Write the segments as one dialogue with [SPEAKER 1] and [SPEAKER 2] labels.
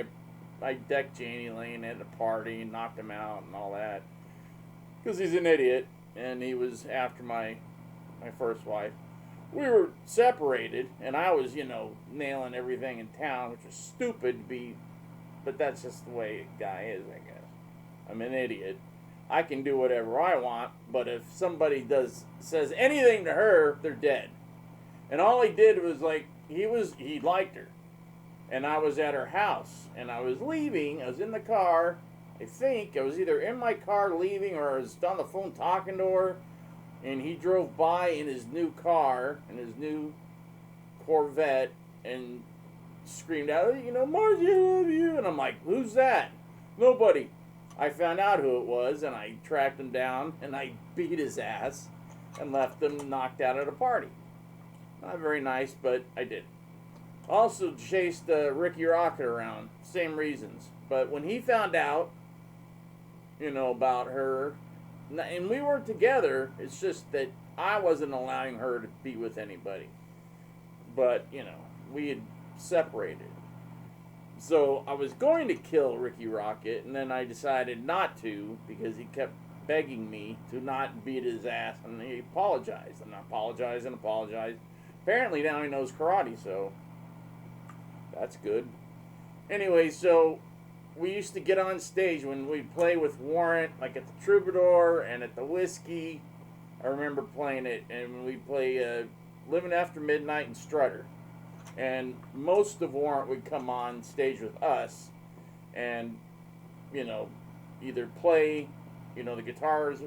[SPEAKER 1] story. I decked Jani Lane at a party and knocked him out and all that. Because he's an idiot, and he was after my first wife. We were separated, and I was, nailing everything in town, which is stupid to be, but that's just the way a guy is, I guess. I'm an idiot. I can do whatever I want, but if somebody says anything to her, they're dead. And all he did was he liked her. And I was at her house, and I was leaving. I was in the car. I think I was either in my car leaving or I was on the phone talking to her. And he drove by in his new car, in his new Corvette, and screamed out, Margie, I love you. And I'm like, who's that? Nobody. I found out who it was, and I tracked him down, and I beat his ass and left him knocked out at a party. Not very nice, but I did. Also chased Rikki Rocket around. Same reasons. But when he found out, about her, and we weren't together, it's just that I wasn't allowing her to be with anybody. But, we had separated. So I was going to kill Rikki Rocket, and then I decided not to because he kept begging me to not beat his ass, and he apologized, and I apologized and apologized. Apparently now he knows karate, so that's good. Anyway, so we used to get on stage when we'd play with Warrant, like at the Troubadour and at the Whiskey. I remember playing it, and we play Living After Midnight and Strutter. And most of Warrant would come on stage with us and, either play, the guitars,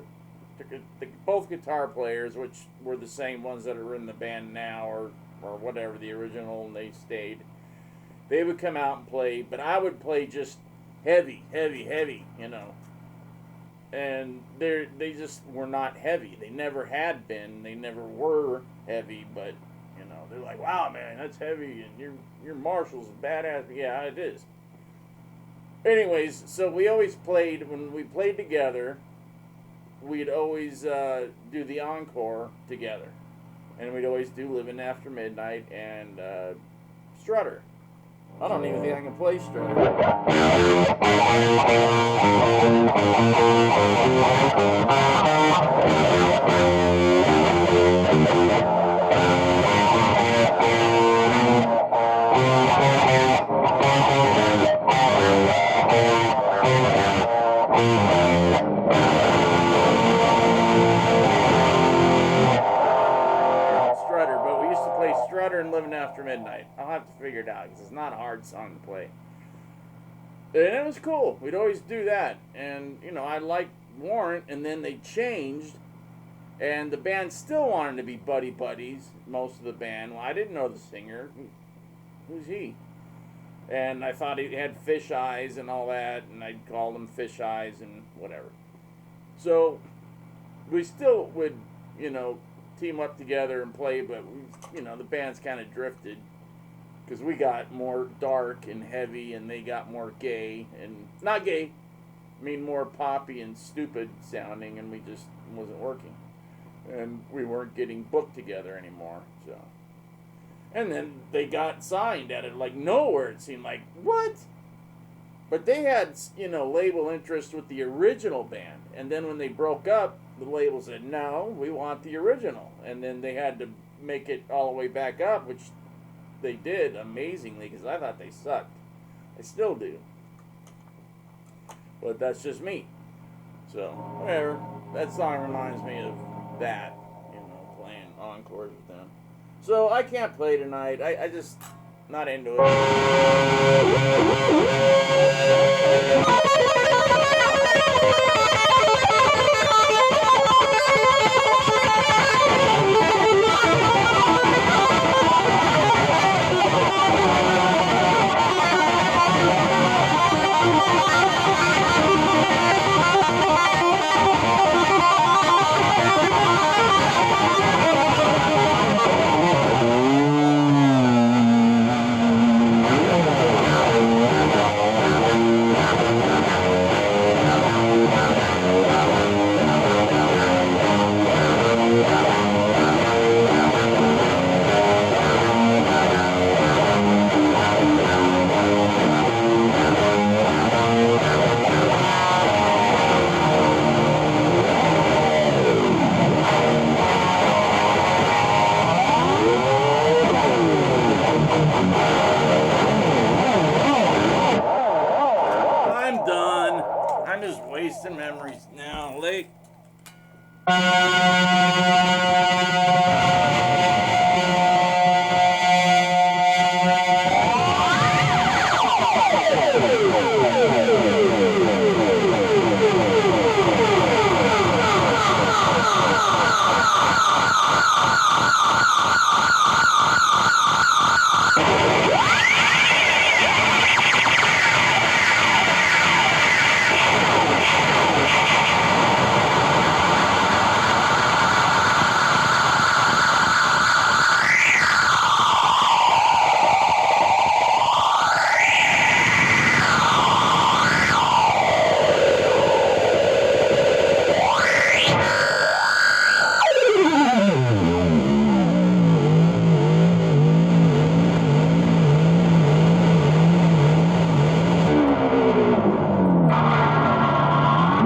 [SPEAKER 1] both guitar players, which were the same ones that are in the band now or whatever, the original, and they stayed. They would come out and play, but I would play just heavy, and they just were not heavy. They never had been. They never were heavy, but they're like, wow, man, that's heavy, and your Marshall's badass. Yeah, it is. Anyways, so we always played, when we played together, we'd always do the encore together, and we'd always do Living After Midnight and Strutter. I don't even think I can play Strutter. And Living After Midnight. I'll have to figure it out because it's not a hard song to play. And it was cool. We'd always do that. And, I liked Warrant, and then they changed, and the band still wanted to be buddies, most of the band. Well, I didn't know the singer. Who's he? And I thought he had fish eyes and all that, and I'd call him Fish Eyes and whatever. So, we still would, team up together and play, but the band's kind of drifted because we got more dark and heavy, and they got more gay and not gay. I mean more poppy and stupid sounding, and we just wasn't working, and we weren't getting booked together anymore. So, and then they got signed out of nowhere. It seemed like what? But they had label interest with the original band, and then when they broke up, the label said, no, we want the original. And then they had to make it all the way back up, which they did amazingly, because I thought they sucked. I still do. But that's just me. So, whatever. That song reminds me of that, playing encores with them. So, I can't play tonight. I just, not into it. distant memories now, Lake.